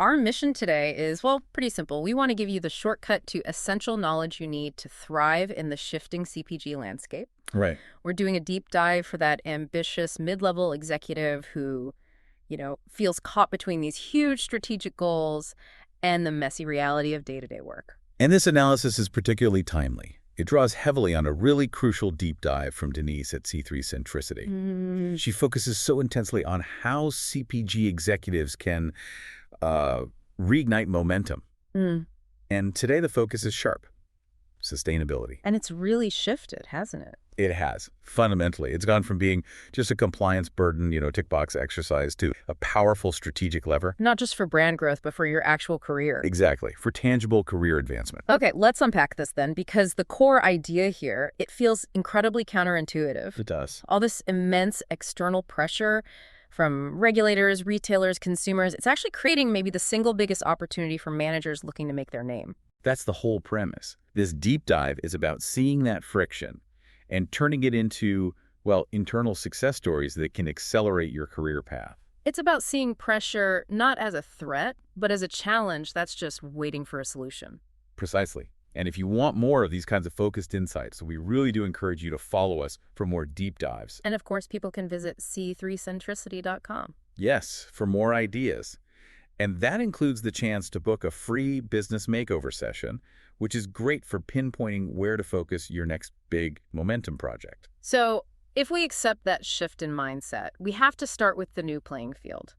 our mission today is, well, pretty simple. We want to give you the shortcut to essential knowledge you need to thrive in the shifting CPG landscape. Right. We're doing a deep dive for that ambitious mid-level executive who, feels caught between these huge strategic goals and the messy reality of day-to-day work. And this analysis is particularly timely. It draws heavily on a really crucial deep dive from Denise at C3 Centricity. She focuses so intensely on how CPG executives can reignite momentum. And today the focus is sharp. Sustainability. And it's really shifted, hasn't it? It has. Fundamentally. It's gone from being just a compliance burden, tick box exercise to a powerful strategic lever. Not just for brand growth, but for your actual career. Exactly. For tangible career advancement. Okay, let's unpack this then, because the core idea here, it feels incredibly counterintuitive. It does. All this immense external pressure from regulators, retailers, consumers, it's actually creating maybe the single biggest opportunity for managers looking to make their name. That's the whole premise. This deep dive is about seeing that friction and turning it into, internal success stories that can accelerate your career path. It's about seeing pressure not as a threat, but as a challenge that's just waiting for a solution. Precisely. And if you want more of these kinds of focused insights, we really do encourage you to follow us for more deep dives. And of course, people can visit c3centricity.com. Yes, for more ideas. And that includes the chance to book a free business makeover session, which is great for pinpointing where to focus your next big momentum project. So if we accept that shift in mindset, we have to start with the new playing field.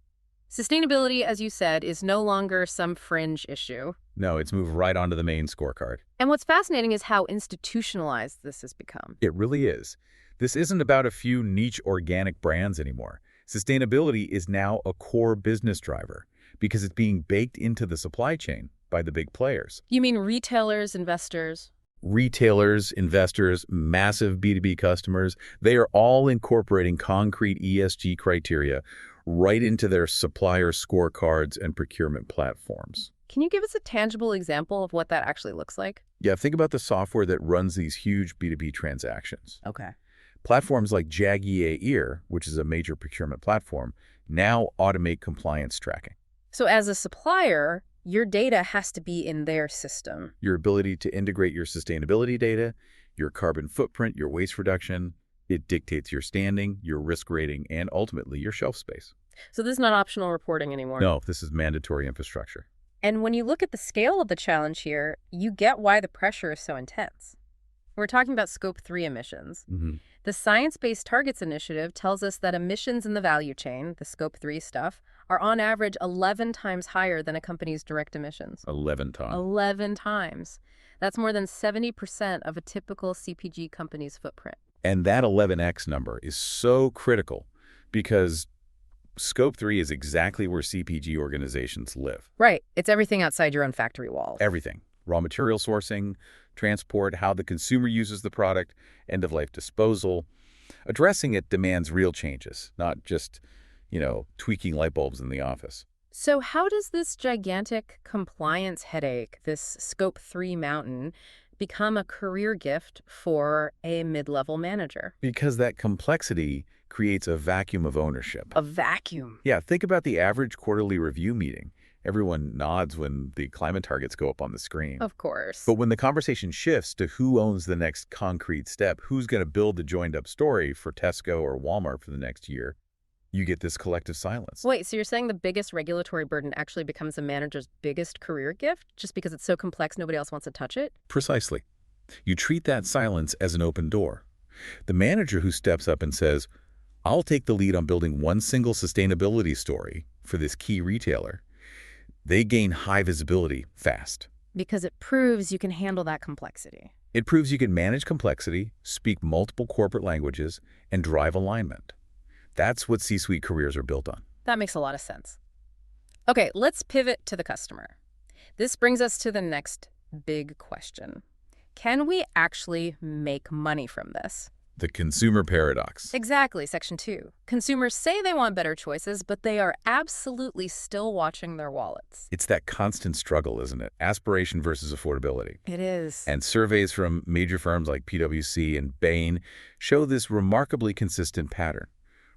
Sustainability, as you said, is no longer some fringe issue. No, it's moved right onto the main scorecard. And what's fascinating is how institutionalized this has become. It really is. This isn't about a few niche organic brands anymore. Sustainability is now a core business driver because it's being baked into the supply chain by the big players. You mean retailers, investors? Retailers, investors, massive B2B customers, they are all incorporating concrete ESG criteria right into their supplier scorecards and procurement platforms. Can you give us a tangible example of what that actually looks like? Yeah, think about the software that runs these huge B2B transactions. Okay. Platforms like Jag which is a major procurement platform, now automate compliance tracking. So as a supplier, your data has to be in their system. Your ability to integrate your sustainability data, your carbon footprint, your waste reduction, it dictates your standing, your risk rating, and ultimately your shelf space. So this is not optional reporting anymore. No, this is mandatory infrastructure. And when you look at the scale of the challenge here, you get why the pressure is so intense. We're talking about Scope 3 emissions. The Science-Based Targets Initiative tells us that emissions in the value chain, the Scope 3 stuff, are on average 11 times higher than a company's direct emissions. 11 times. 11 times. That's more than 70% of a typical CPG company's footprint. And that 11x number is so critical because Scope 3 is exactly where CPG organizations live. Right. It's everything outside your own factory walls. Everything. Raw material sourcing, transport, how the consumer uses the product, end-of-life disposal. Addressing it demands real changes, not just, tweaking light bulbs in the office. So how does this gigantic compliance headache, this Scope 3 mountain, become a career gift for a mid-level manager? Because that complexity creates a vacuum of ownership. A vacuum? Yeah, think about the average quarterly review meeting. Everyone nods when the climate targets go up on the screen. Of course. But when the conversation shifts to who owns the next concrete step, who's going to build the joined-up story for Tesco or Walmart for the next year, you get this collective silence. Wait, so you're saying the biggest regulatory burden actually becomes a manager's biggest career gift just because it's so complex nobody else wants to touch it? Precisely. You treat that silence as an open door. The manager who steps up and says, I'll take the lead on building one single sustainability story for this key retailer, they gain high visibility fast. Because it proves you can handle that complexity. It proves you can manage complexity, speak multiple corporate languages, and drive alignment. That's what C-suite careers are built on. That makes a lot of sense. Okay, let's pivot to the customer. This brings us to the next big question. Can we actually make money from this? The consumer paradox. Exactly, Section 2. Consumers say they want better choices, but they are absolutely still watching their wallets. It's that constant struggle, isn't it? Aspiration versus affordability. It is. And surveys from major firms like PwC and Bain show this remarkably consistent pattern.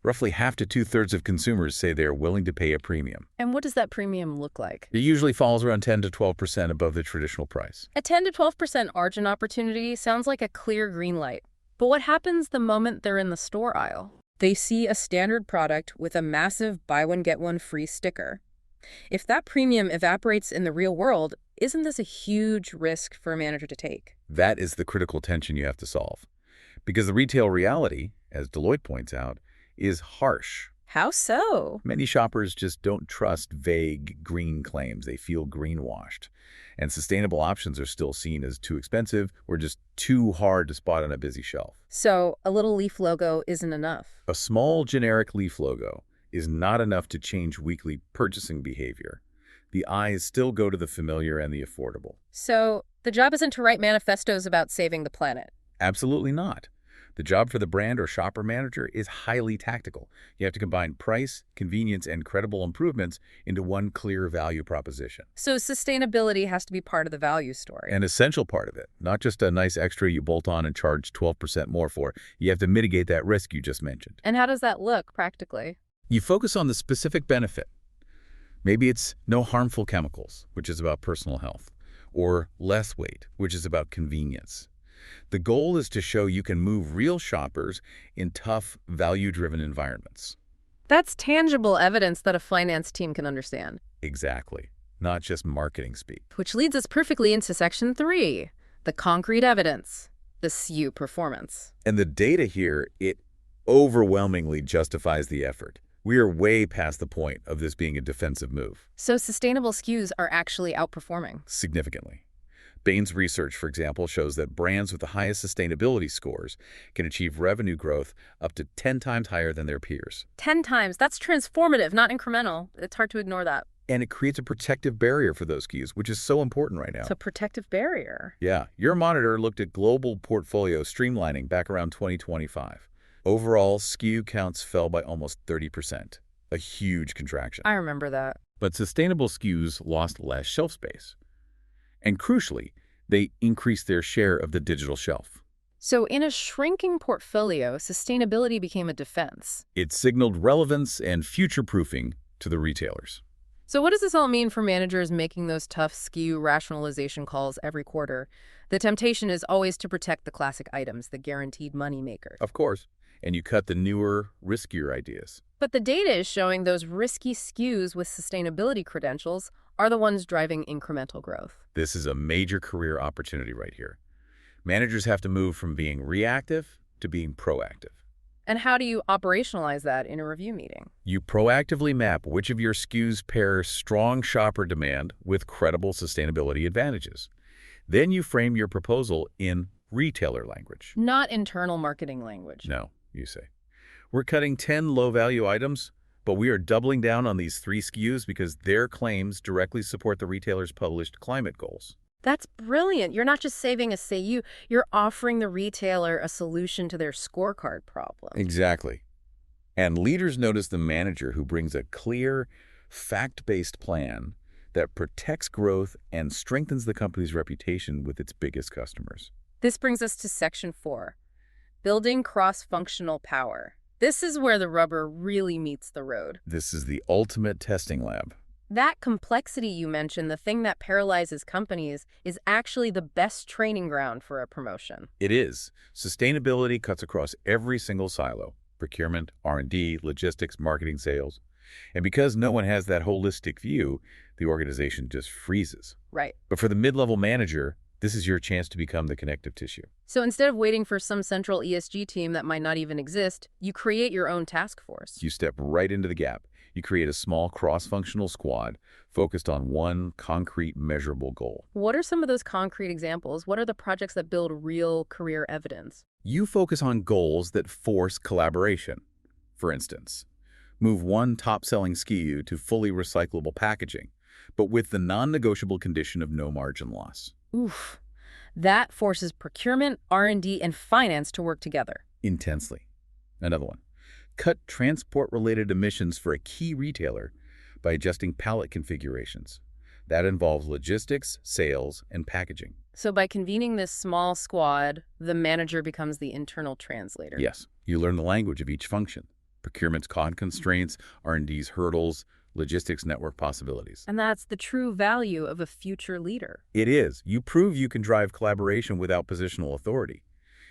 Roughly half to two-thirds of consumers say they are willing to pay a premium. And what does that premium look like? It usually falls around 10 to 12% above the traditional price. A 10 to 12% margin opportunity sounds like a clear green light. But what happens the moment they're in the store aisle? They see a standard product with a massive buy one get one free sticker. If that premium evaporates in the real world, isn't this a huge risk for a manager to take? That is the critical tension you have to solve. Because the retail reality, as Deloitte points out, is harsh. How so? Many shoppers just don't trust vague green claims. They feel greenwashed. And sustainable options are still seen as too expensive or just too hard to spot on a busy shelf. So a little leaf logo isn't enough. A small generic leaf logo is not enough to change weekly purchasing behavior. The eyes still go to the familiar and the affordable. So the job isn't to write manifestos about saving the planet. Absolutely not. The job for the brand or shopper manager is highly tactical. You have to combine price, convenience, and credible improvements into one clear value proposition. So sustainability has to be part of the value story. An essential part of it, not just a nice extra you bolt on and charge 12% more for. You have to mitigate that risk you just mentioned. And how does that look practically? You focus on the specific benefit. Maybe it's no harmful chemicals, which is about personal health, or less weight, which is about convenience. The goal is to show you can move real shoppers in tough, value-driven environments. That's tangible evidence that a finance team can understand. Exactly. Not just marketing speak. Which leads us perfectly into Section 3, the concrete evidence, the SKU performance. And the data here, it overwhelmingly justifies the effort. We are way past the point of this being a defensive move. So sustainable SKUs are actually outperforming. Significantly. Bain's research, for example, shows that brands with the highest sustainability scores can achieve revenue growth up to 10 times higher than their peers. 10 times. That's transformative, not incremental. It's hard to ignore that. And it creates a protective barrier for those SKUs, which is so important right now. It's a protective barrier. Yeah. Your monitor looked at global portfolio streamlining back around 2025. Overall, SKU counts fell by almost 30%, a huge contraction. I remember that. But sustainable SKUs lost less shelf space. And crucially, they increased their share of the digital shelf. So in a shrinking portfolio, sustainability became a defense. It signaled relevance and future-proofing to the retailers. So what does this all mean for managers making those tough SKU rationalization calls every quarter? The temptation is always to protect the classic items, the guaranteed money makers. Of course. And you cut the newer, riskier ideas. But the data is showing those risky SKUs with sustainability credentials are the ones driving incremental growth. This is a major career opportunity right here. Managers have to move from being reactive to being proactive. And how do you operationalize that in a review meeting? You proactively map which of your SKUs pair strong shopper demand with credible sustainability advantages. Then you frame your proposal in retailer language. Not internal marketing language. No, you say. We're cutting 10 low-value items, but we are doubling down on these 3 SKUs because their claims directly support the retailer's published climate goals. That's brilliant. You're not just saving a SKU, you're offering the retailer a solution to their scorecard problem. Exactly. And leaders notice the manager who brings a clear, fact-based plan that protects growth and strengthens the company's reputation with its biggest customers. This brings us to Section 4, building cross-functional power. This is where the rubber really meets the road. This is the ultimate testing lab. That complexity you mentioned, the thing that paralyzes companies, is actually the best training ground for a promotion. It is. Sustainability cuts across every single silo: procurement, R&D, logistics, marketing, sales. And because no one has that holistic view, the organization just freezes. Right. But for the mid-level manager, this is your chance to become the connective tissue. So instead of waiting for some central ESG team that might not even exist, you create your own task force. You step right into the gap. You create a small cross-functional squad focused on one concrete, measurable goal. What are some of those concrete examples? What are the projects that build real career evidence? You focus on goals that force collaboration. For instance, move one top-selling SKU to fully recyclable packaging, but with the non-negotiable condition of no margin loss. Oof. That forces procurement, R&D, and finance to work together. Intensely. Another one. Cut transport-related emissions for a key retailer by adjusting pallet configurations. That involves logistics, sales, and packaging. So by convening this small squad, the manager becomes the internal translator. Yes. You learn the language of each function. procurement's cost constraints, R&D's hurdles, logistics network possibilities. And that's the true value of a future leader. It is. You prove you can drive collaboration without positional authority.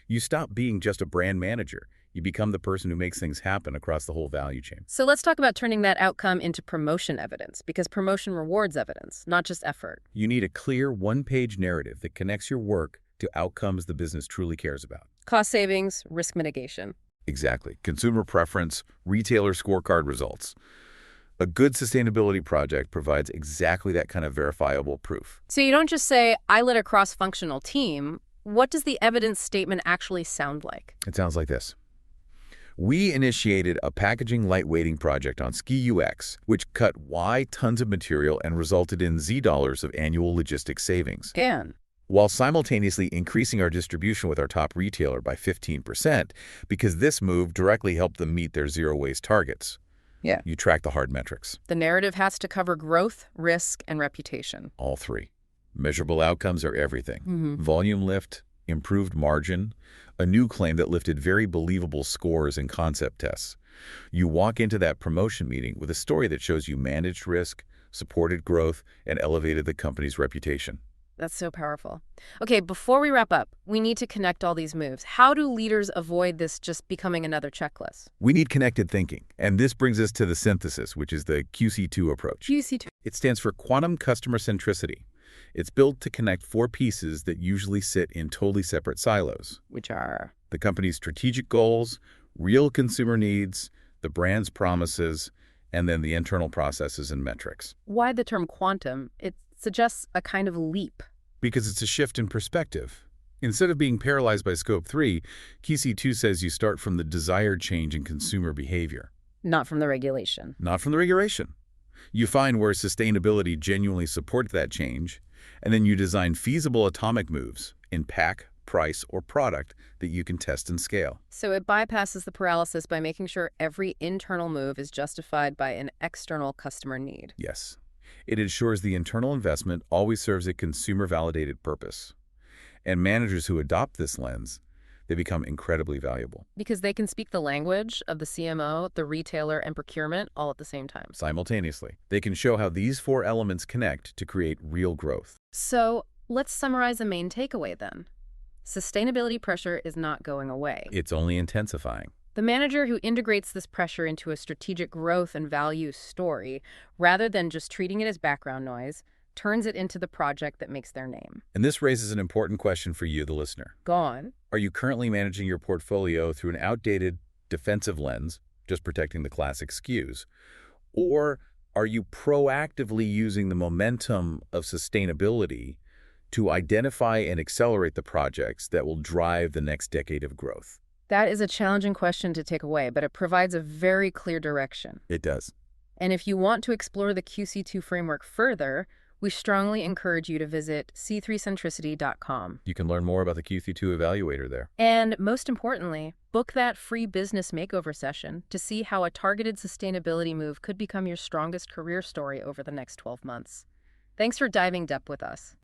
You stop being just a brand manager. You become the person who makes things happen across the whole value chain. So let's talk about turning that outcome into promotion evidence, because promotion rewards evidence, not just effort. You need a clear one-page narrative that connects your work to outcomes the business truly cares about. Cost savings, risk mitigation. Exactly. Consumer preference, retailer scorecard results. A good sustainability project provides exactly that kind of verifiable proof. So you don't just say, I led a cross-functional team. What does the evidence statement actually sound like? It sounds like this. We initiated a packaging lightweighting project on Ski UX, which cut Y tons of material and resulted in Z dollars of annual logistics savings. And While simultaneously increasing our distribution with our top retailer by 15%, because this move directly helped them meet their zero-waste targets. yeah, You track the hard metrics. the narrative has to cover growth, risk, and reputation. All three. Measurable outcomes are everything. Volume lift, improved margin, a new claim that lifted very believable scores in concept tests. You walk into that promotion meeting with a story that shows you managed risk, supported growth, and elevated the company's reputation. That's so powerful. Okay, before we wrap up, we need to connect all these moves. How do leaders avoid this just becoming another checklist? We need connected thinking, and this brings us to the synthesis, which is the QC2 approach. QC2. It stands for quantum customer centricity. It's built to connect four pieces that usually sit in totally separate silos. Which are? The company's strategic goals, real consumer needs, the brand's promises, and then the internal processes and metrics. Why the term quantum? It suggests a kind of leap. Because it's a shift in perspective. Instead of being paralyzed by Scope 3, QC2 says you start from the desired change in consumer behavior. Not from the regulation. Not from the regulation. You find where sustainability genuinely supports that change, and then you design feasible atomic moves in pack, price, or product that you can test and scale. So it bypasses the paralysis by making sure every internal move is justified by an external customer need. Yes. It ensures the internal investment always serves a consumer-validated purpose. And managers who adopt this lens, they become incredibly valuable. Because they can speak the language of the CMO, the retailer, and procurement all at the same time. Simultaneously, they can show how these four elements connect to create real growth. So let's summarize the main takeaway then. Sustainability pressure is not going away. It's only intensifying. The manager who integrates this pressure into a strategic growth and value story, rather than just treating it as background noise, turns it into the project that makes their name. And this raises an important question for you, the listener. Go on. Are you currently managing your portfolio through an outdated, defensive lens, just protecting the classic SKUs? Or are you proactively using the momentum of sustainability to identify and accelerate the projects that will drive the next decade of growth? That is a challenging question to take away, but it provides a very clear direction. It does. And if you want to explore the QC2 framework further, we strongly encourage you to visit c3centricity.com. You can learn more about the QC2 evaluator there. And most importantly, book that free business makeover session to see how a targeted sustainability move could become your strongest career story over the next 12 months. Thanks for diving deep with us.